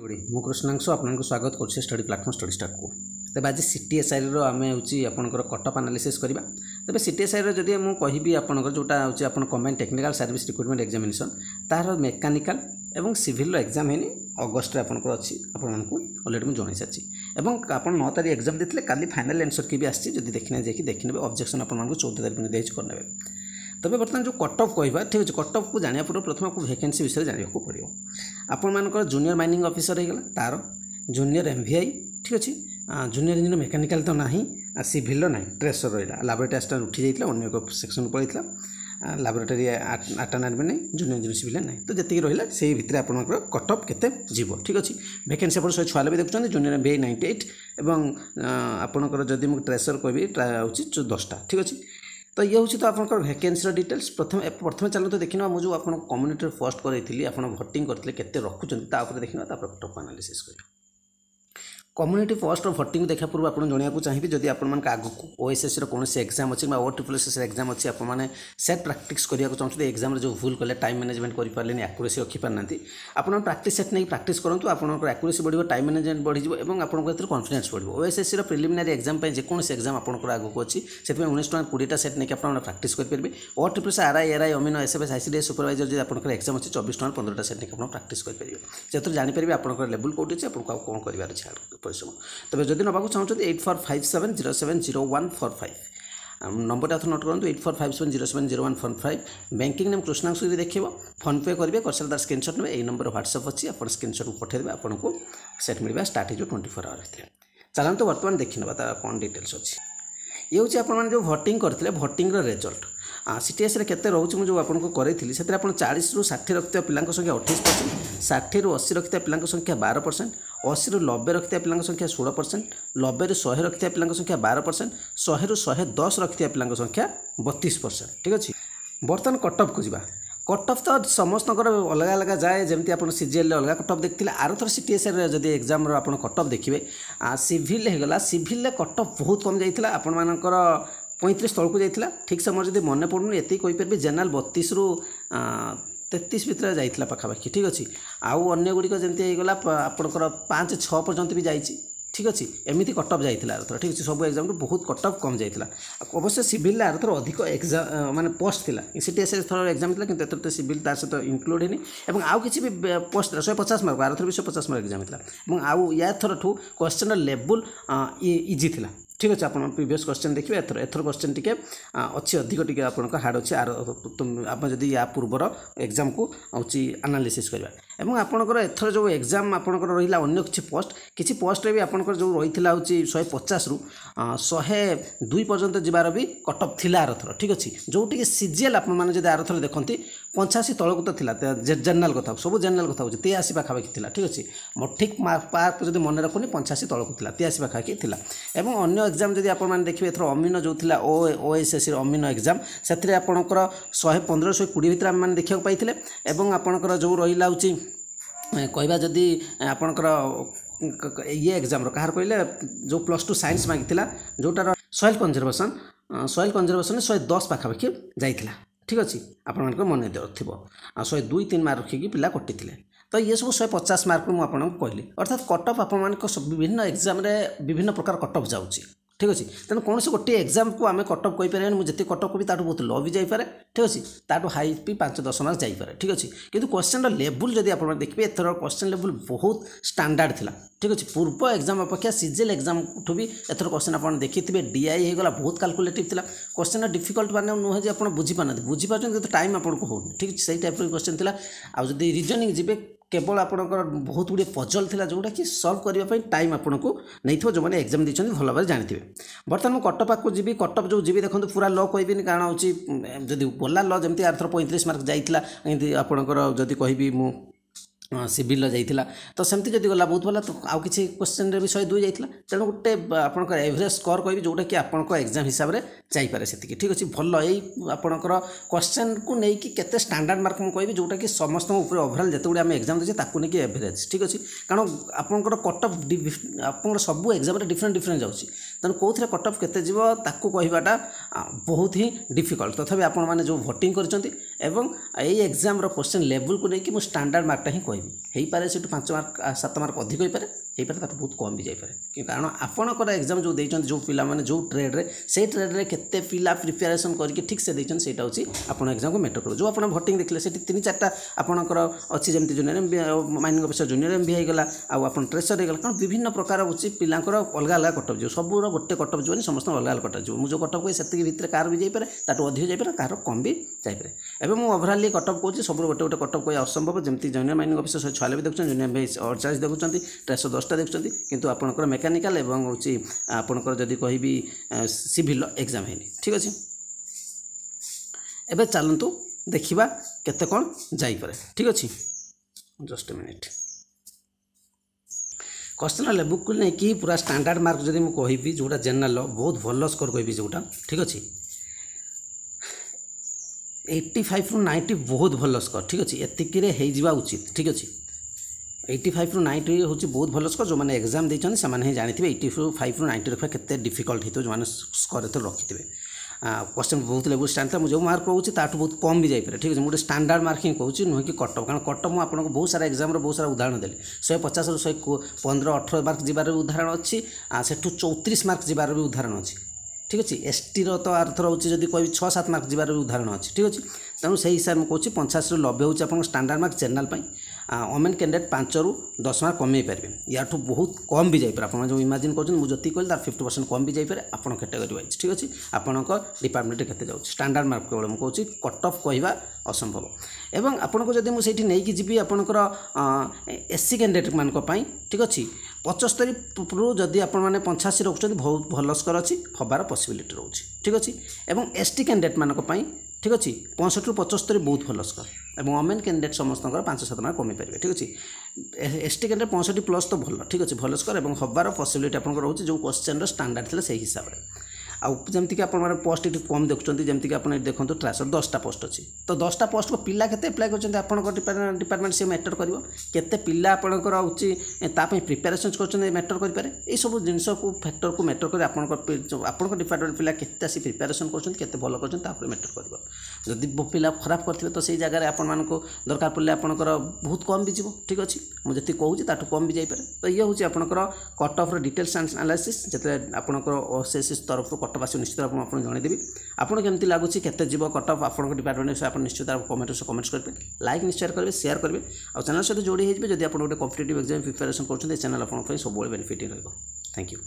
मु कृष्णांशु आपको स्वागत कर स्टडी प्लाटफर्म स्टडी स्टार्ट को तेज आज सीटीएसआई आम हूँ कटअप एनालिसिस करवा तेज सीटीएसआई जदि मुझे कहि आपंकर जोटा हूँ combined technical service recruitment examination तार मेकानिकल एवं सिविल एग्जाम है अगस्ट आपंकर अच्छी आपको अलरेडी मुझे जन सारी और आप 9 तारीख एग्जाम देते काली फाइनाल आंसर की भी आसी देखने जाकि देखने ऑब्जेक्शन आपको 14 तारीख देज करने तबे बर्तमान जो कटअफ कहवा ठीक अच्छे कटअफ को जाना पूर्व प्रथम आपको वैकेंसी विषय जानने को पड़ो आपर जूनियर माइनिंग ऑफिसर होगा तार जूनियर एमवीआई ठीक अच्छे जूनियर इंजीनियर मेकानिकल तो ना सिविल ना ट्रेसर रहा लाबोरेटरी असिस्टेंट उठी जाता अन्य सेक्शन को पड़ता लाबोरेटरी अटेंडेंट भी नहीं जूनियर इंजीनियर सिविल ना तो जी रहा से भितर आपंकर कटअफ केते जीव ठीक अच्छे वैकेंसी आप 146 देखुं जूनियर एमवीआई 98 और आपंकर जदि मुझे ट्रेसर कहबी हूँ 10टा ठीक अच्छे तो ये हूँ तो आप वैकेंसी डिटेल्स प्रथम चलते देखना मुझे आपको कम्युनिटी पोस्ट करी आप भोटिंग करते केते रखुच्च देखना कटअफ एनालिसिस कर कम्युनिटी पोस्ट और भोटिंग देखा पूर्व आपको जनवाक चाहिए जदि आप आगक ओएसएससी कौन एग्जाम अच्छी ओट्रिपलएस एग्जाम अच्छी आपने सेट प्राक्टिस करने को चाहते एग्जाम जो भूल कले टाइम मैनेजमेंट करें एक्यूरेसी रखिपारना आप प्राक्टिस सेट नहीं प्राक्टिस करूँ आपको एक्यूरेसी बढ़ो टाइम मैनेजमेंट बढ़ी और आपको कॉन्फिडेंस बढ़ो ओएसएससी प्रिलिमिनारी एग्जाम जेकोसी एग्जाम आपको आगक अच्छी से 19 टଙ୍କା 20टा सेट नहीं आप प्राक्टिस करेंगे ओट्रिपलएस आरआई एआरआई अमीनो एसएफएस आईसीडीएस सुपरवाइजर जो आपको एग्जाम अच्छी 24 ଟଙ୍କା 15ଟା सेट नहीं आप प्राक्टिस करेंगे से जानीपर आपको लेवल कौट अच्छे आपको कौन कर परिश्रम तबे जदि नवाक चाहते 8457070145 नंबर आथ नोट करूँ 8457070145 बैंकिंग नेम कृष्णांशु देखिए फोन पे करेंगे कर सारे स्क्रीनशॉट ने यही नंबर व्हाट्सएप अच्छी आप स्क्रीनशॉट को पठेदेवे आपको सेट मिलवा स्टार्ट हो 24 आवर भितर चलते बर्तमान देखने कौन डिटेल्स अच्छी ये हूँ आप जो भोटिंग करते भोटिंग रिजल्ट सीटीएस केते रोचे मुझे आपको करें से 40 ରୁ 60 रखिता पिला संख्या 28%, 60 ରୁ 80 रखिता पिला संख्या 12%, 80 ରୁ 90 रखिता पिला संख्या 16%, 90 ରୁ 100 रखिता पिला संख्या 12%, 100 ରୁ 110 रखिता पिला संख्या 32% ठीक अच्छे बर्तमान कटअफ को जावा कटअफ तो समस्त अलग अलग जाए जमी आप सीजीएल अलग कटअफ देखते आर थर सीटीएसआई जब एग्जाम आप कटअफ देखिए सिविल होगा सिविल कटअफ बहुत कम जाता आपर 35 तौक जाता ठीक से मोर जब मन पड़ूनी ये कहीपर जेनराल 32 ରୁ 33 भितर जाइए पाखापाखि ठीक अच्छे आउ अन्य गुड़िक जमी होगा आपंकर 5-6 पर्यंत भी जाइए ठीक अच्छे एमती कटअफ जाइए आर थर ठीक अच्छे सब एग्जाम बहुत कटअफ कम जाता अवश्य सिविल आर थर अधिक एग्जाम माने पोस्ट थिला सीटीएसआई थर एग्जाम था कि एथर सिविल तार सहित इनक्लूड है आउ किसी भी पोस्ट 150 मार्क आर थर भी 150 मार्क एग्जाम था आउ या थर ठू क्वेश्चन लेवल इजी था ठीक अच्छे आप प्रीवियस क्वेश्चन देखिए एथर क्वेश्चन टी अच्छी अधिक टी आप हार्ड अच्छे आर आप जब या पूर्वर एग्जाम को हूँ एनालिसिस करवा एवं आपंकर एथर जो एग्जाम आपंकर रहा अन्य किसी पोस्ट भी आपंकर जो रही हूँ 150 ରୁ 102 पर्यंत जीवार भी कटअफ थिला आर थर ठीक अच्छे जोटि सीजीएल आपने जब आर थर देखते 85 तौक तो थिला जेनराल कथा सब जेनराल कथा हूँ 83 पाखापाखि थिला ठीक अच्छे मोर ठीक पार्क जब मन रखुनी 85 तौक थिला 83 पाखापाखि थिला एवं अन्य एग्जाम जब आप देखिए एथर अमीनो जो थिला ओएसएससी अमीनो एग्जाम से आपंकर 115-120 भितर आम देखा पाई एवं आपंकर जो रहा हूँ कहवा जदि आपंकर ये एग्जाम कहार कहले जो +2 साइंस मागिला जोटार सॉइल कंजर्वेशन 110 पाखापाखि जाइला ठीक अच्छे आप मन थी 102-3 मार्क रखिकी पिला कटि तो ये सब 150 मार्क मुझे कहली अर्थात कटअफ आप विभिन्न एग्जाम विभिन्न प्रकार कटअफ जाऊँगी ठीक अच्छे तेणु कौन से गोटे एग्जाम को आम कटअफ कहीपर मुझे कटअफ भी ताठू बहुत लो भी जापे ठीक अच्छे ताठू हाई भी 5-10 मार्क जापे ठीक अच्छे किंतु क्वेश्चन लेवल जब आप देखिए एथर क्वेश्चन लेवल बहुत स्टैंडर्ड थिला ठीक अच्छे पूर्व एग्जाम अपेक्षा सीजीएल एग्जाम ठू भी एथर क्वेश्चन आप देखिए डीआई होगा बहुत कैलकुलेटिव थिला क्वेश्चन डिफिकल्ट माने नुहे आप बुझीपार बुझीपार टाइम आपको होनी ठीक अच्छे सही टाइप क्वेश्चन थिला आ जब रिजनिंग जी केवल आपंकर बहुत गुड़े पजल था जोटा कि सल्व करने टाइम आपको नहीं जो मैंने एग्जाम देते भल भाव जानते बर्तमान मुझे कटअफ आगे जी कटअफ जो जी देखो पूरा लो कहबी कारण हूँ जब गला लो जमी आर थर 35 मार्क जाइला आपंकर जदि कहबी मु सिविल जाइला तो सेमती जब गला बहुत भला तो आउ किसी क्वेश्चन भी 102 जाइला तेणु गोटे आपंकर एवरेज स्कोर कहबी जोटा कि आपंकर एग्जाम हिसाब से जापे से ठीक अच्छे भल यही आपंकर क्वेश्चन को लेकिन केते स्टैंडर्ड मार्क मुझे कहबी जोटा कि समस्त ओवरऑल जिते गुड़े आम एग्जाम देचे ताकू एवरेज ठीक अच्छे कारण आपंकर कटअफ आप सब एग्जाम डिफरेंट जाऊँगी तेणु कौन कट अफ केते जीव ताकू कहवाटा बहुत ही डिफिकल्ट तथापि आपण मैंने जो भोटिंग करछंती एवं एई एग्जाम रो क्वेश्चन लेवल को लेकिन मु स्टैंडर्ड मार्कटा ही कहबी हेई पारे से 5 मार्क 7 मार्क अधिक होई पारे हेई पारे ताकू बहुत कम भी जाई पारे कारण आपणकर एग्जाम जो देइछन जो पिला माने जो ट्रेड रे केते पिला प्रिपरेशन करके ठीक से देइछन सेटा होची आपण एग्जाम को मैटर करो जो आपण भोटिंग देखले सेठी 3-4टा आपणकर अछि जेमति junior mining officer junior MB हे गला आ आपण ट्रेसर हे गला कारण विभिन्न प्रकार होची पिलांकर अलग अलग कट अफ जो सबुर गोटे कट अफ जो समस्त अलग अलग कट अफ जो मु जो कट अफ कोइ सेति भितर कार भी जाई पारे ताटो अधिक जाई पारे कार कम भी जाई पारे एबे मु ओवरऑल कट अफ कोची सबुर गोटे गोटे कट अफ कोइ असंभव जेमति जूनियर माइनिंग ऑफिसर 146 देखछन जूनियर एमबी 48 देखछन ट्रेसर 10टा देखछन किंतु आपणकर मेकानिकल एवं होची आपणकर जदी कहिबी सिविल एग्जाम हेनी ठीक अछि एबे चलंतु देखिबा केते कोन जाई पारे ठीक अछि just a minute question level को नहीं कि पूरा स्टैंडर्ड मार्क जदि मु कहिबी जोटा जनरल बहुत भल स्कोर कहबी जोटा ठीक अछि 85 रु 90 बहुत भल स्कोर ठीक अछि एतिकी रे हे जिबा उचित ठीक अछि 85 रु 90 होची बहुत भल स्कोर जो माने एग्जाम देछन से माने जानिथिबे 85 रु 90 रखा केते डिफिकल्ट हितो जो माने स्कोर एतो रखिथिबे क्वेश्चन बहुत लेवल स्टैंड था मुझे मार्क कहूँ ताठू बहुत कम भी जाए ठीक है मुझे स्टैंडर्ड मार्क ही कहूँ नुह कि कट अफ कारण कट अफ मुझे बहुत सारा एग्जाम बहुत सारा उदाहरण देली 150 रु 115-18 मार्क जीवार भी उदाहरण अच्छी सेठू 34 मार्क जीवार भी उदाहरण अच्छी ठीक अच्छे एसटी रो तो आर्थ रोचे जब कह 6-7 मार्क जीवार भी उदाहरण अच्छी ठीक अच्छे तेणु से हिसाब में कहूँ 85 रु 90 हूँ आप standard mark general women candidate 5 रु 10 मार्क कमे पारे या बहुत कम भी जापे आप जो इमाजिन कर मुझे जी कहली तार 50% कम भी जापे आप कैटेगरी वाइज ठीक अच्छे आपण डिपार्टमेंट के जाऊँ स्टैंडर्ड मार्क केवल मुझे कहूँ कट अफ कहवा असंभव एवं आपको जब मुझे नहीं जी आपणकर एससी कैंडिडेट मान ठीक अच्छे 75 रु जदि आप 85 रखुच्च बहुत भल स्कोर अच्छी हबार पॉसिबिलिटी रोचे ठीक अच्छे एवं एसटी कैंडिडेट मान ठीक अच्छे 65 रु 75 बहुत भल स्कोर एवं ओमेन कैंडिडेट समस्त 5-7 मार्क कमी पारे ठीक अच्छे एसटी कैंडिडेट 65 प्लस तो भल ठीक अच्छे भल स्कोर और हबार पॉसिबिलिटी आप रोचे जो क्वेश्चन स्टैंडर्ड थी से हिसाब से आमतीक आप पोस्ट ये कम देखुं जमीक आप देखो ट्रेसर 10टा पोस्ट अच्छी तो 10टा पोस्ट को पिला केते अप्लाई कर डिपार्टमेंट से मैटर कर केते पिला आपणकर होची प्रिपेरेसन कर मैटर करें ये सब जिनस को फैक्टर को मैटर कर आप डिपार्टमेंट पिला केते आसी प्रिपेरेसन कर भल कर मैटर कर जदि पिला खराब करते तो सही जगह आपण दरकार पड़े आपणकर बहुत कम भी जीव ठीक अच्छे मुझे जी कहूँ ताठू कम भी जापे तो ये हूँ आपणकर कट अफ डिटेल्स एनालिसिस जिते आपणकर ओसीएससी तरफ कट अफ आस निश्चित आपको जनईदेवी आपको केमती लगुच केते जीव कट अफ आप डिपार्टमेंट से आप निश्चित कमेंट्स करेंगे लाइक निश्चय करेंगे शेयर करेंगे और चैनल सहित जोड़ी होगी जब आप गोटे कॉम्पिटिटिव एग्जाम प्रिपेरेसन कर चैनल आप सब बेनिफिट रहा थैंक यू।